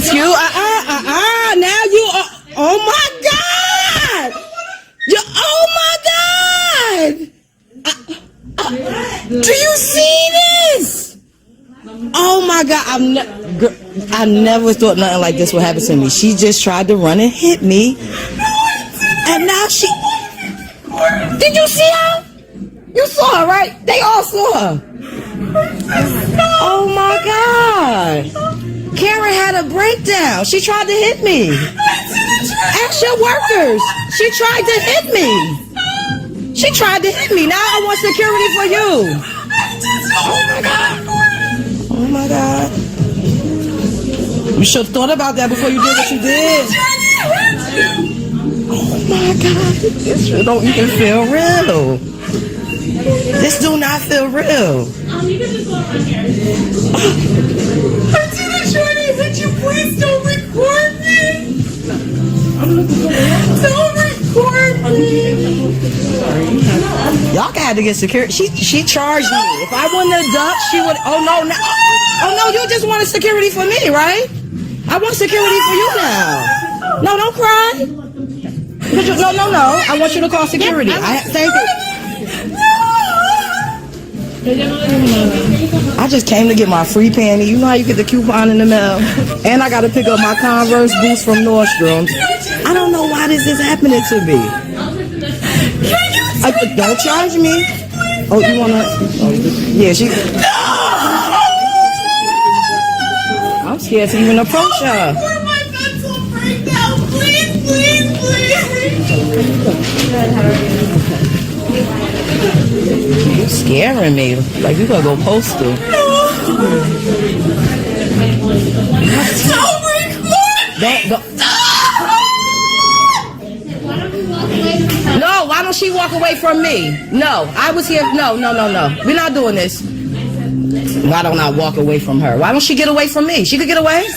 Excuse, now you are, oh my God! Oh my God! Do you see this? Oh my God, I never thought nothing like this would happen to me. She just tried to run and hit me. And now she, did you see her? You saw her, right? They all saw her. Oh my God. Karen had a breakdown. She tried to hit me. Ask your workers. She tried to hit me. She tried to hit me. Now I want security for you. Oh my God. Oh my God. You should have thought about that before you did what you did. Oh my God. This don't even feel real. This do not feel real. You can just go around here. Lieutenant Shorty, would you please don't record me? Don't record me. Y'all got to get security. She charged me. If I wouldn't have ducked, she would. Oh no, you just wanted security for me, right? I want security for you now. No, don't cry. No. I want you to call security. Thank you. I just came to get my free panty. You know how you get the coupon in the mail? And I got to pick up my Converse boots from Nordstrom's. I don't know why this is happening to me. Don't charge me. Oh, you want to? Yeah, she... I'm scared to even approach her. Before my mental breakdown, please. You're scaring me. Like you gonna go postal. Don't record! No, why don't she walk away from me? No, I was here. No. We're not doing this. Why don't I walk away from her? Why don't she get away from me? She could get away.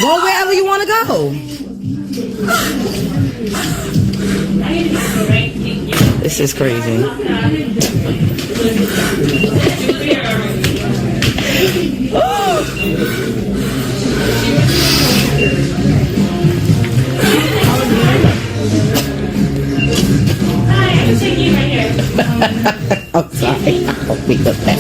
Go wherever you want to go. This is crazy. I'm sorry. I don't mean to that.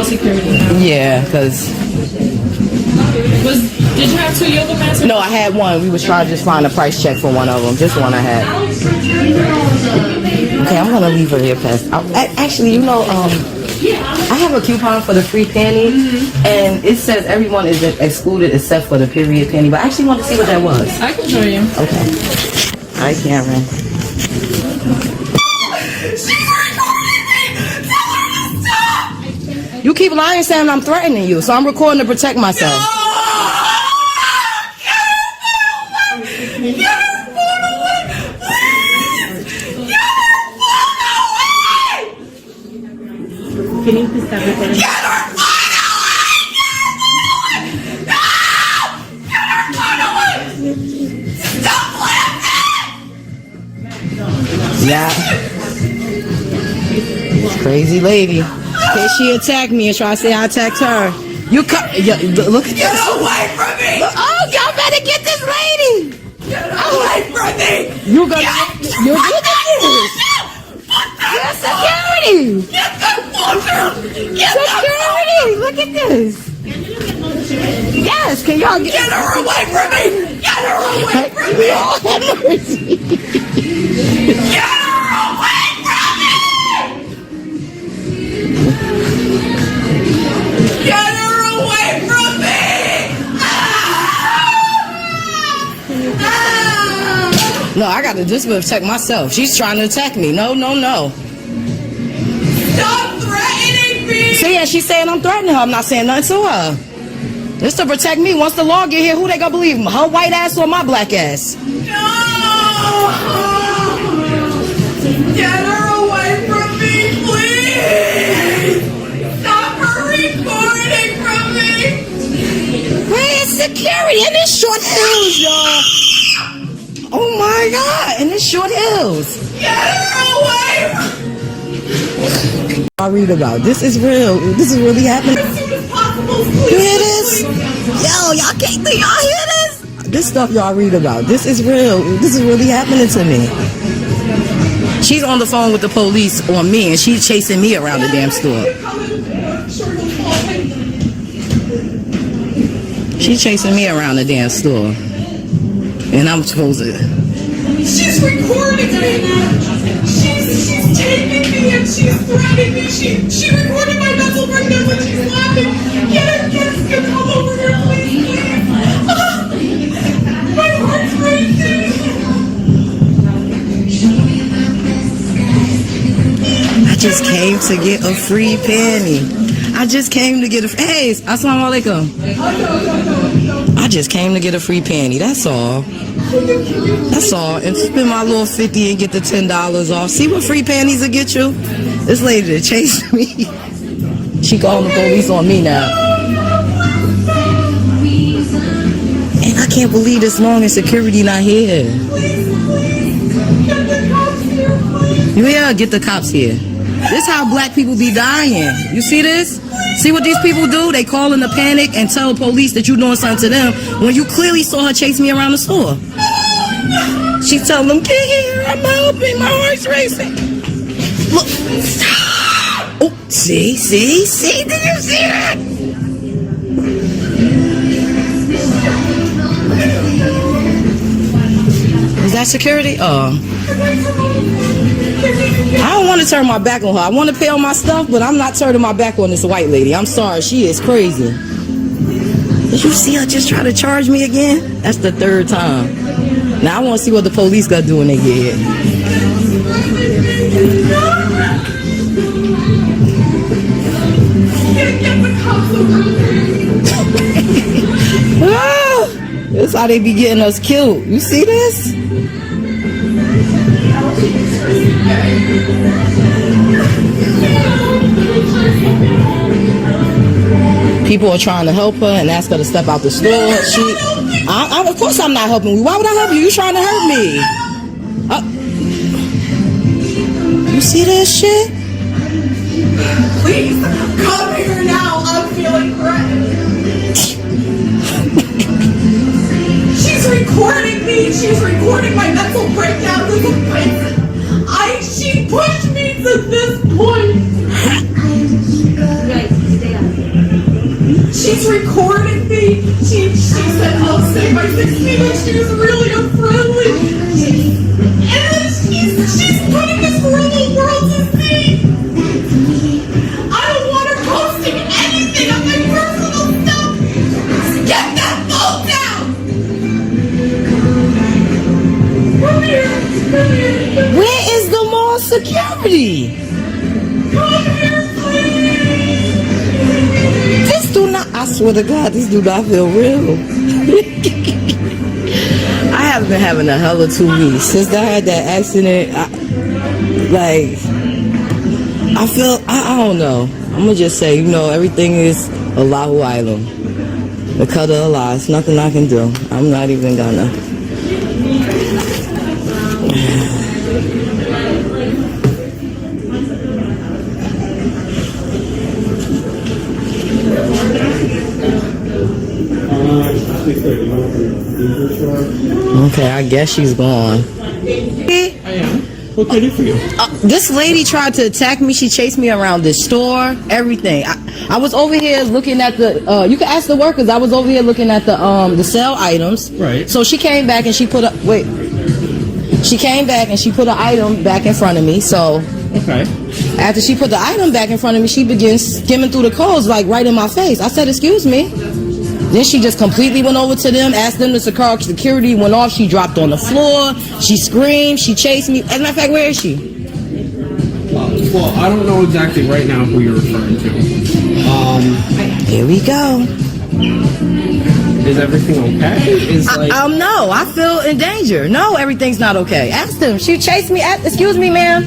Security. Yeah, because did you have 2 yoga mats? No, I had one. We was trying to just find a price check for one of them. Just one I had. Okay, I'm gonna leave her here past. Actually, you know, I have a coupon for the free panty, and it says everyone is excluded except for the period panty. But I actually want to see what that was. I can show you. Okay. Hi, Cameron. You keep lying saying I'm threatening you, so I'm recording to protect myself. Can you please stop recording? Yeah. Crazy lady. Okay, she attacked me and try to say I attacked her. You come. Look at this. Get away from me! Oh, y'all better get this lady. Get away from me! You're gonna. You're good at this. Get security. Get the fuck out! Security. Look at this. Yes, can y'all get her away from me! Get her away from me! Lord have mercy. Get her away from me! Get her away from me! No, I gotta just protect myself. She's trying to attack me. No. Stop threatening me! See, yeah, she's saying I'm threatening her. I'm not saying nothing to her. Just to protect me. Once the law get here, who they gonna believe? Her white ass or my black ass? No! Get her away from me, please! Stop her recording from me! Where is security in this short fuse, y'all? Oh my God! In this short heels. Get her away! I read about this is real. This is really happening. As soon as possible, You please. hear this? Yo, y'all can't think y'all hear this? This stuff y'all read about. This is real. This is really happening to me. She's on the phone with the police on me, and she's chasing me around the damn store. She's chasing me around the damn store, and I'm supposed to. She's recording me. She's taking me and she's threatening me. She recorded my mental breakdown when she's laughing. Get her, come over here, please, please. My heart's racing. I just came to get a free penny. I just came to get a. Hey, assalamu alaikum. I just came to get a free panty. That's all. That's all. And spend my little 50 and get the $10 off. See what free panties will get you? This lady that chased me. She calling the police on me now. And I can't believe this long and security not here. Yeah, get the cops here. This how black people be dying. You see this? See what these people do? They call in a panic and tell the police that you're doing something to them when you clearly saw her chase me around the store. She telling them, get here, I'm helping, my heart's racing. Look. Oh, see, did you see that? Is that security? Oh. I don't want to turn my back on her. I want to pay on my stuff, but I'm not turning my back on this white lady. I'm sorry, she is crazy. Did you see her just try to charge me again? That's the third time. Now I want to see what the police got to do when they get here. Ah, this is how they be getting us killed. You see this? People are trying to help her and ask her to step out the store. Of course I'm not helping you. Why would I help you? You trying to hurt me. You see this shit? Please, come here now. I'm feeling threatened. She's recording me. She's recording my mental breakdown. She pushed me to this point. She's recording me. She said I'll stay by 16 and she was really unfriendly. And she's putting this for the world to see. I don't want her posting anything of my personal stuff. Get that phone down. Come here. Where is the mall security? Come here, please. This do not, I swear to God, this do not feel real. I have been having a hell of 2 weeks. Since I had that accident, I don't know. I'm going to just say, everything is Allahu Alam. The cut of Allah, it's nothing I can do. I'm not even gonna. Okay, I guess she's gone. I am. What can I do for you? This lady tried to attack me. She chased me around this store, everything. I was over here looking at the, you can ask the workers, I was over here looking at the sale items. Right. So she came back and she put she came back and she put an item back in front of me. So Okay. after she put the item back in front of me, she begins skimming through the codes, like right in my face. I said, excuse me. Then she just completely went over to them, asked them to call security, went off. She dropped on the floor. She screamed. She chased me. As a matter of fact, where is she? Well, I don't know exactly right now who you're referring to. Here we go. Is everything okay? Is like No, I feel in danger. No, everything's not okay. Ask them. She chased me. Excuse me, ma'am.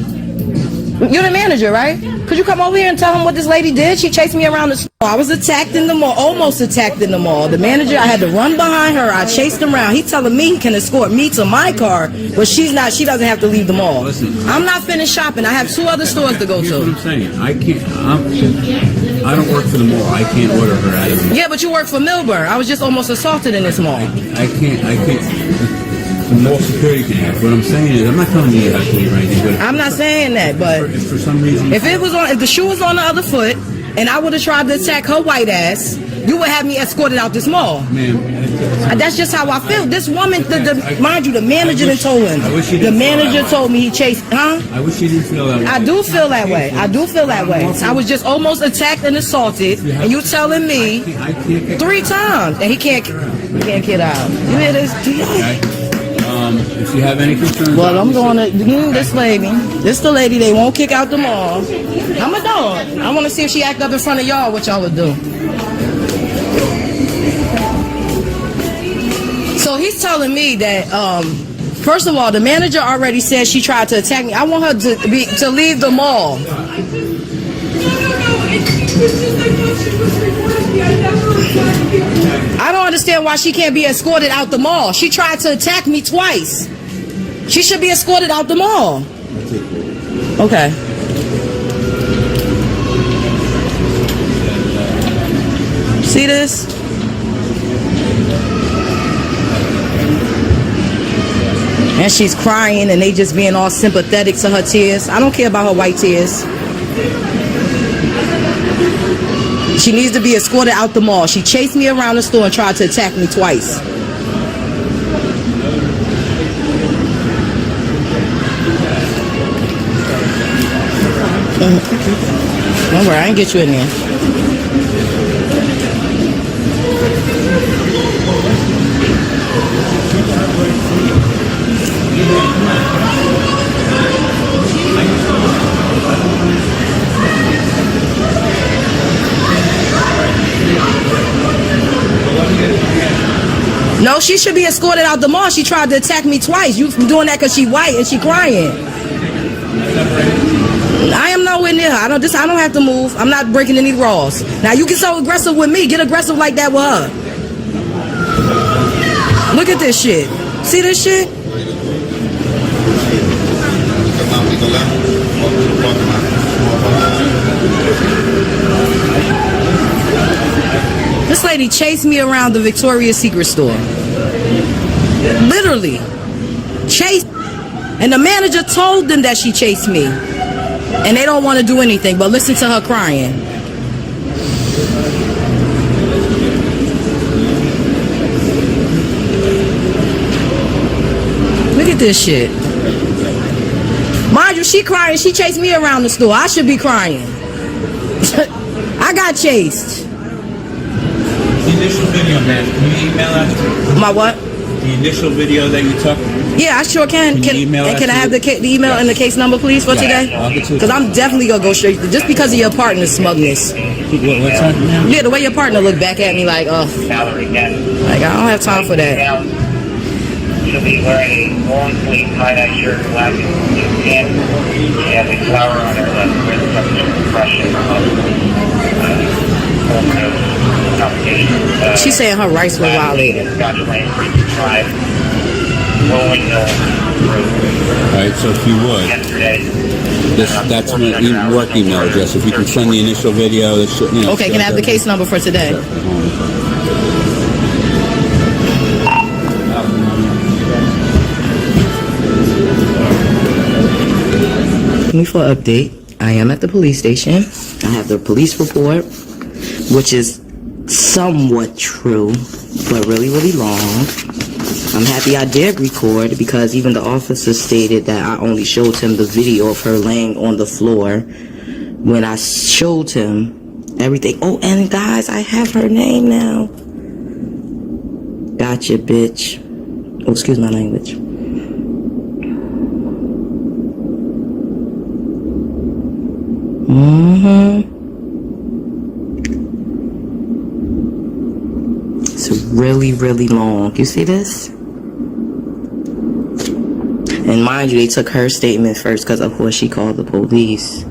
You're the manager, right? Could you come over here and tell him what this lady did? She chased me around the store. I was attacked in the mall, almost attacked in the mall. The manager, I had to run behind her. I chased him around. He telling me he can escort me to my car, but she's not. She doesn't have to leave the mall. Listen. I'm not finished shopping. I have 2 other stores to go Here's what I'm to. saying. I don't work for the mall. I can't order her out of the mall. Yeah, but you work for Milburn. I was just almost assaulted in this mall. I can't. The mall security can ask. What I'm saying is, I'm not telling you have to leave or anything, but I'm not saying that, but if for some reason, if the shoe was on the other foot and I would have tried to attack her white ass, you would have me escorted out this mall. ma'am, That's just how I feel. This woman, mind you, the manager done told him. I wish you The didn't feel manager that way. told me he chased, huh? I wish you didn't feel that way. I do feel that way. I do feel that way. I was just almost attacked and assaulted, and you telling me I can't get 3 times, and he can't get out. You hear this? Okay. If you have any concerns, Well, I'm going to this lady. This the lady they won't kick out the mall. I'm a dog. I want to see if she act up in front of y'all, what y'all would do. So he's telling me that, first of all, the manager already said she tried to attack me. I want her to leave the mall. No. And she was just, I thought she was recording me. I never attacked you. I don't understand why she can't be escorted out the mall. She tried to attack me twice. She should be escorted out the mall. Okay. See this? And she's crying and they just being all sympathetic to her tears. I don't care about her white tears. She needs to be escorted out the mall. She chased me around the store and tried to attack me twice. Don't worry, I can get you in there. No, she should be escorted out the mall. She tried to attack me twice. You doing that because she white and she crying. I am nowhere near her. I don't have to move. I'm not breaking any laws. Now you get so aggressive with me. Get aggressive like that with her. Look at this shit. See this shit? This lady chased me around the Victoria's Secret store. Literally. Chased. And the manager told them that she chased me. And they don't want to do anything but listen to her crying. Look at this shit. Mind you, she crying. She chased me around the store. I should be crying. I got chased. The initial video, man. Can you email that? My what? The initial video that you took. Yeah, I sure can. Can you email and that can I to have me? the email and the case number, please, for today? I'll get to it. Because I'm definitely going to go straight. Just because of your partner's smugness. What's that now? Yeah, the way your partner looked back at me like, like, I don't have time for that. She'll be wearing a long sleeve tie-dye shirt, black pants. She has a flower on her left wrist from the compression of She's saying her rights were violated. Scotch Lane, 325, Rolling Hill Road. Alright, so if you would, Yesterday. that's my work email address. If you can send the initial video, that should, you know. Okay, can I have the case number for today? Me for an update. I am at the police station. I have the police report, which is somewhat true, but really, really long. I'm happy I did record because even the officer stated that I only showed him the video of her laying on the floor when I showed him everything. Oh, and guys, I have her name now. Gotcha, bitch. Oh, excuse my language. It's really, really long. You see this? And mind you, they took her statement first because of course she called the police.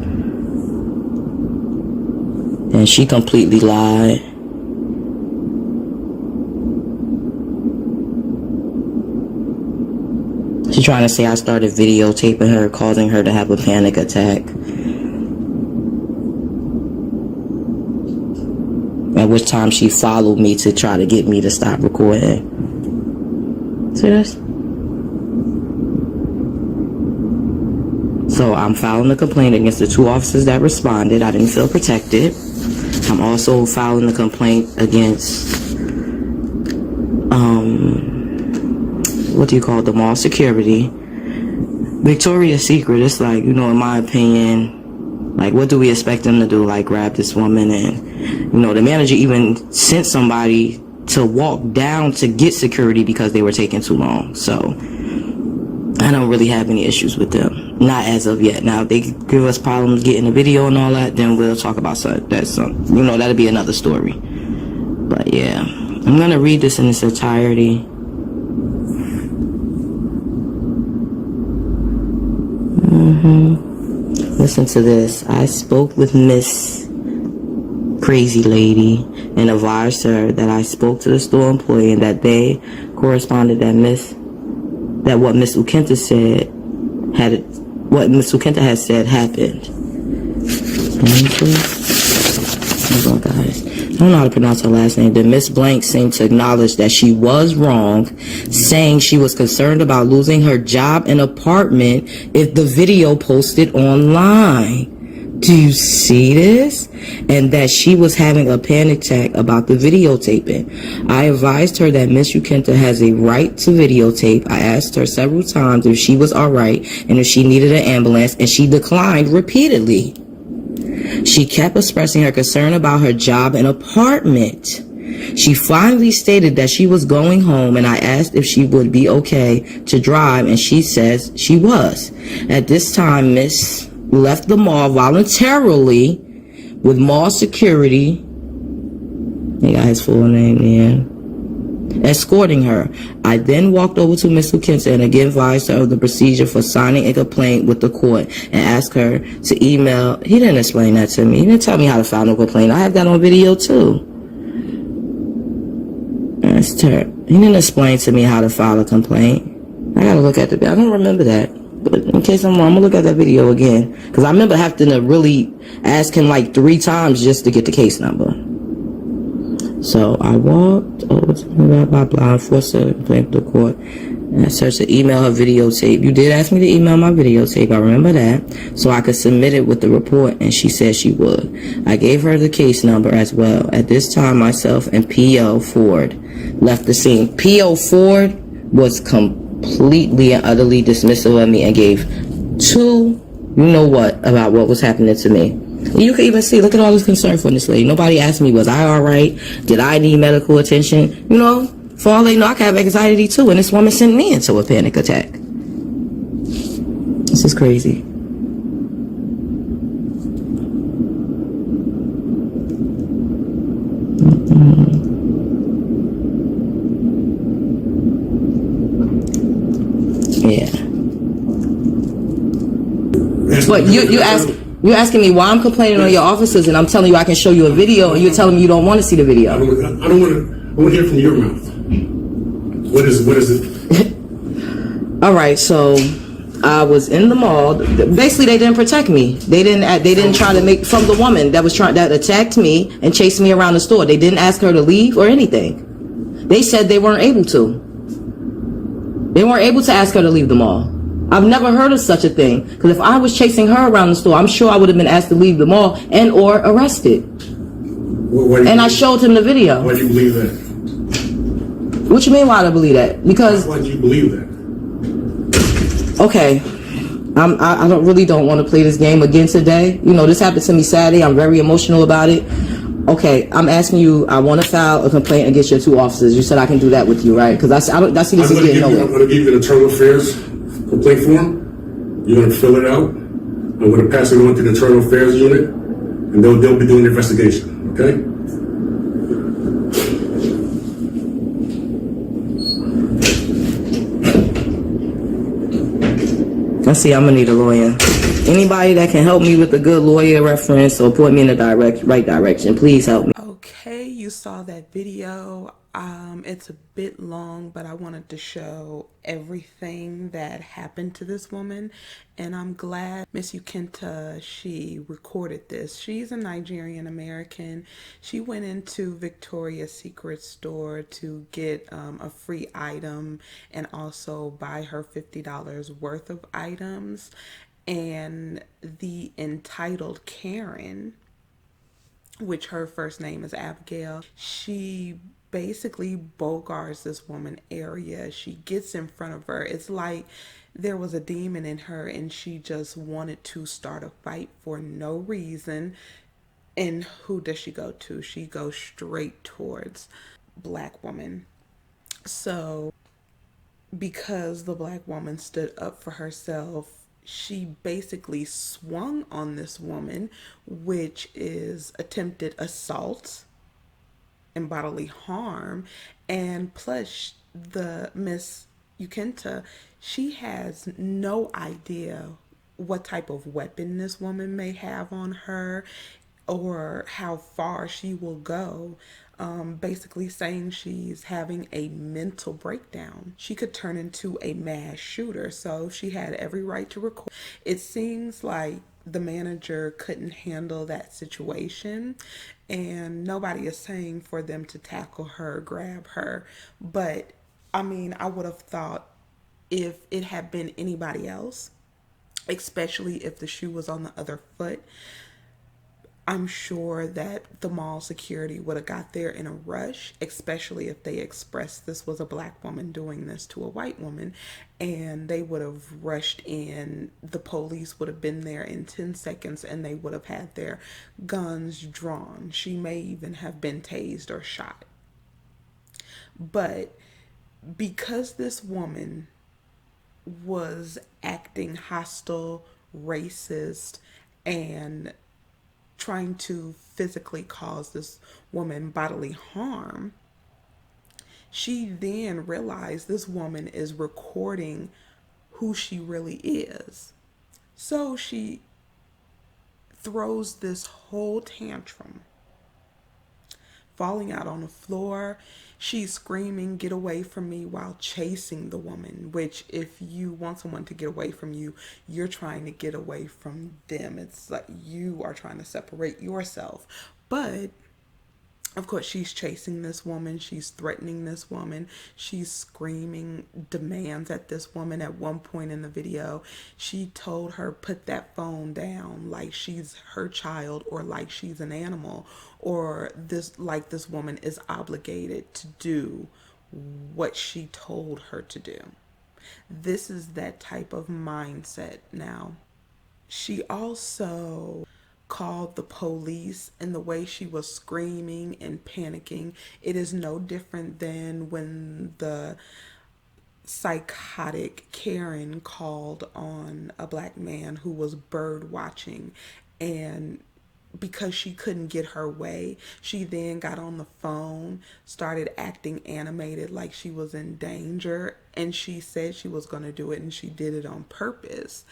And she completely lied. She's trying to say I started videotaping her, causing her to have a panic attack. At which time she followed me to try to get me to stop recording. See this? So I'm filing a complaint against the 2 officers that responded. I didn't feel protected. I'm also filing a complaint against what do you call it, the mall security. Victoria's Secret, it's like, you know, in my opinion, like, what do we expect them to do? Like, grab this woman, and, you know, the manager even sent somebody to walk down to get security because they were taking too long. So I don't really have any issues with them, not as of yet. Now, if they give us problems getting a video and all that, then we'll talk about that. You know, that'll be another story. But yeah, I'm gonna read this in its entirety. Listen to this. I spoke with Miss Crazy Lady and advised her that I spoke to the store employee and that they corresponded that what Miss UKENTA said had said happened. Hold on, guys. I don't know how to pronounce her last name. Then Miss Blank seemed to acknowledge that she was wrong, saying she was concerned about losing her job and apartment if the video posted online. Do you see this? And that she was having a panic attack about the videotaping. I advised her that Miss UKENTA has a right to videotape. I asked her several times if she was alright and if she needed an ambulance, and she declined repeatedly. She kept expressing her concern about her job and apartment. She finally stated that she was going home, and I asked if she would be okay to drive, and she says she was. At this time, Miss left the mall voluntarily with mall security. He got his full name there. Escorting her. I then walked over to Miss UKENTA and again advised her of the procedure for signing a complaint with the court and asked her to email. He didn't explain that to me. He didn't tell me how to file no complaint. I have that on video too. That's terrible. He didn't explain to me how to file a complaint. I gotta look at the video. I don't remember that. But in case I'm wrong, I'm gonna look at that video again. Because I remember having to really ask him like 3 times just to get the case number. So I walked over to blah, blah, blah, and forced her to complain to the court. And I searched to email her videotape. You did ask me to email my videotape. I remember that. So I could submit it with the report, and she said she would. I gave her the case number as well. At this time, myself and P.O. Ford left the scene. P.O. Ford was completely and utterly dismissive of me and gave 2 you know what about what was happening to me. You can even see, look at all this concern for this lady. Nobody asked me, was I alright? Did I need medical attention? You know, for all they know, I can have anxiety too, and this woman sent me into a panic attack. This is crazy. Yeah. But you're asking me why I'm complaining on your officers, and I'm telling you I can show you a video, and you're telling me you don't want to see the video. I don't want to hear from your mouth. What is it? All right, so I was in the mall. Basically, they didn't protect me. They didn't try to make from the woman that attacked me and chased me around the store. They didn't ask her to leave or anything. They said they weren't able to. They weren't able to ask her to leave the mall. I've never heard of such a thing, because if I was chasing her around the store, I'm sure I would have been asked to leave the mall and or arrested. And I showed him the video. Why do you believe that? What you mean why do I believe that? Because why do you believe that? Okay, I really don't want to play this game again today. You know, this happened to me Saturday. I'm very emotional about it. Okay, I'm asking you, I want to file a complaint against your 2 officers. You said I can do that with you, right? Because I see this is getting nowhere. I'm going to give you an internal affairs complaint form. You're going to fill it out. I'm going to pass it on to the internal affairs unit, and they'll be doing the investigation, okay? Let's see, I'm gonna need a lawyer. Anybody that can help me with a good lawyer reference or point me in the right direction, please help me. Okay, you saw that video. It's a bit long, but I wanted to show everything that happened to this woman, and I'm glad Miss UKENTA, she recorded this. She's a Nigerian American. She went into Victoria's Secret store to get a free item and also buy her $50 worth of items, and the entitled Karen, which her first name is Abigail, she basically bogarts this woman area. She gets in front of her. It's like there was a demon in her and she just wanted to start a fight for no reason. And who does she go to? She goes straight towards black woman. So because the black woman stood up for herself, she basically swung on this woman, which is attempted assault and bodily harm. And plus, the Miss UKENTA, she has no idea what type of weapon this woman may have on her or how far she will go. Basically saying she's having a mental breakdown. She could turn into a mass shooter, so she had every right to record. It seems like the manager couldn't handle that situation, and nobody is saying for them to tackle her, grab her, but I mean, I would have thought if it had been anybody else, especially if the shoe was on the other foot, I'm sure that the mall security would have got there in a rush, especially if they expressed this was a black woman doing this to a white woman, and they would have rushed in. The police would have been there in 10 seconds and they would have had their guns drawn. She may even have been tased or shot. But because this woman was acting hostile, racist, and trying to physically cause this woman bodily harm, she then realized this woman is recording who she really is. So she throws this whole tantrum, falling out on the floor. She's screaming, "Get away from me," while chasing the woman, which if you want someone to get away from you, you're trying to get away from them. It's like you are trying to separate yourself. But of course, she's chasing this woman. She's threatening this woman. She's screaming demands at this woman. At one point in the video, she told her, put that phone down, like she's her child or like she's an animal, or this woman is obligated to do what she told her to do. This is that type of mindset now. She also called the police, and the way she was screaming and panicking, it is no different than when the psychotic Karen called on a black man who was bird watching, and because she couldn't get her way, she then got on the phone, started acting animated like she was in danger, and she said she was going to do it, and she did it on purpose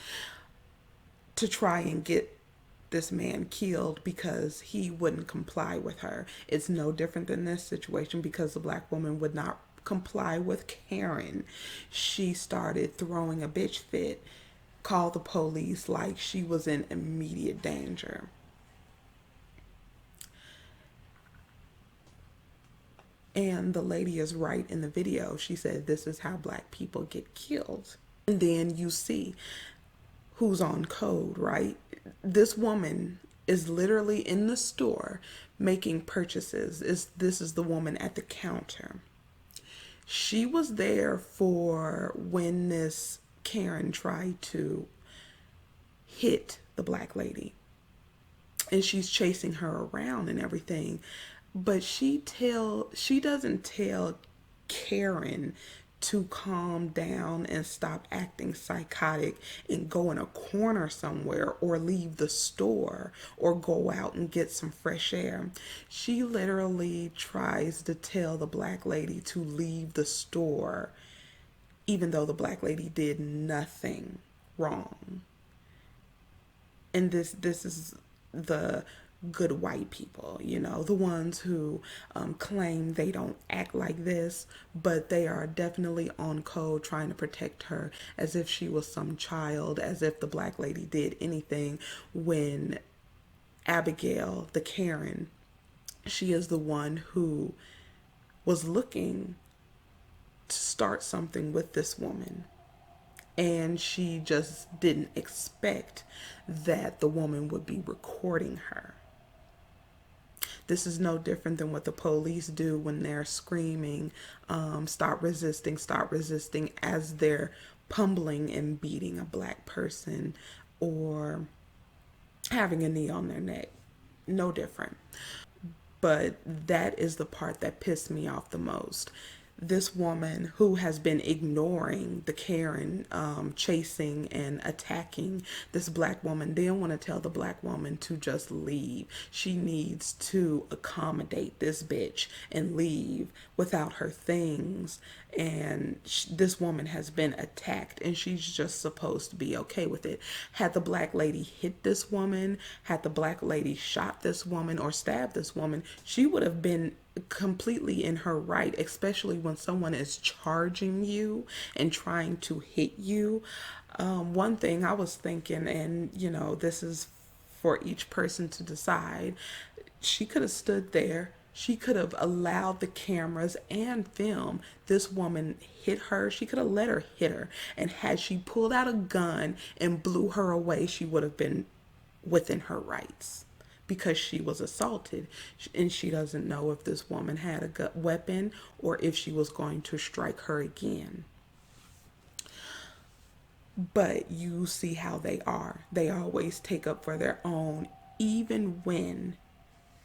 to try and get this man killed because he wouldn't comply with her. It's no different than this situation because the black woman would not comply with Karen. She started throwing a bitch fit, called the police like she was in immediate danger. And the lady is right in the video. She said, this is how black people get killed. And then you see who's on code, right? This woman is literally in the store making purchases. This is the woman at the counter. She was there for when this Karen tried to hit the black lady. And she's chasing her around and everything. But she doesn't tell Karen to calm down and stop acting psychotic and go in a corner somewhere or leave the store or go out and get some fresh air. She literally tries to tell the black lady to leave the store, even though the black lady did nothing. wrong. And this is the good white people, you know, the ones who claim they don't act like this, but they are definitely on code trying to protect her as if she was some child, as if the black lady did anything, when Abigail, the Karen, she is the one who was looking to start something with this woman. And she just didn't expect that the woman would be recording her. This is no different than what the police do when they're screaming, stop resisting, as they're pummeling and beating a black person or having a knee on their neck. No different. But that is the part that pissed me off the most. This woman who has been ignoring the Karen chasing and attacking this black woman, they don't want to tell the black woman to just leave. She needs to accommodate this bitch and leave without her things. And this woman has been attacked and she's just supposed to be okay with it. Had the black lady hit this woman, had the black lady shot this woman or stabbed this woman, she would have been completely in her right, especially when someone is charging you and trying to hit you. One thing I was thinking, and you know, this is for each person to decide, she could have stood there. She could have allowed the cameras and film this woman hit her. She could have let her hit her. And had she pulled out a gun and blew her away, she would have been within her rights, because she was assaulted and she doesn't know if this woman had a weapon or if she was going to strike her again. But you see how they are. They always take up for their own, even when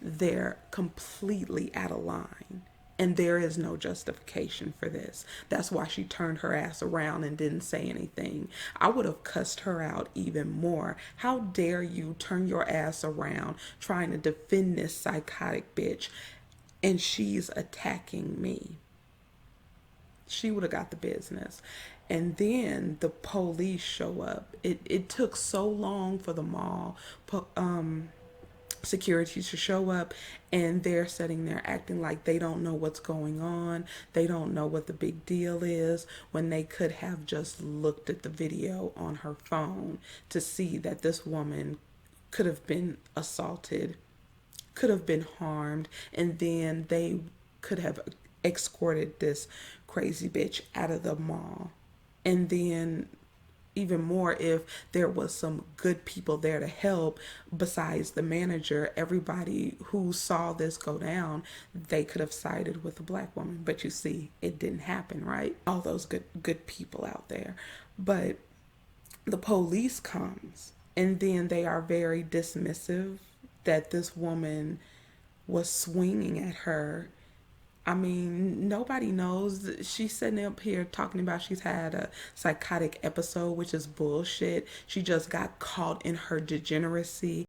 they're completely out of line. And there is no justification for this. That's why she turned her ass around and didn't say anything. I would have cussed her out even more. How dare you turn your ass around trying to defend this psychotic bitch, and she's attacking me. She would have got the business. And then the police show up. It took so long for the mall security to show up, and they're sitting there acting like they don't know what's going on. They don't know what the big deal is, when they could have just looked at the video on her phone to see that this woman could have been assaulted, could have been harmed, and then they could have escorted this crazy bitch out of the mall. And then even more, if there was some good people there to help besides the manager, everybody who saw this go down, they could have sided with the black woman. But you see, it didn't happen, right? All those good people out there. But the police comes, and then they are very dismissive that this woman was swinging at her. I mean, nobody knows. She's sitting up here talking about she's had a psychotic episode, which is bullshit. She just got caught in her degeneracy.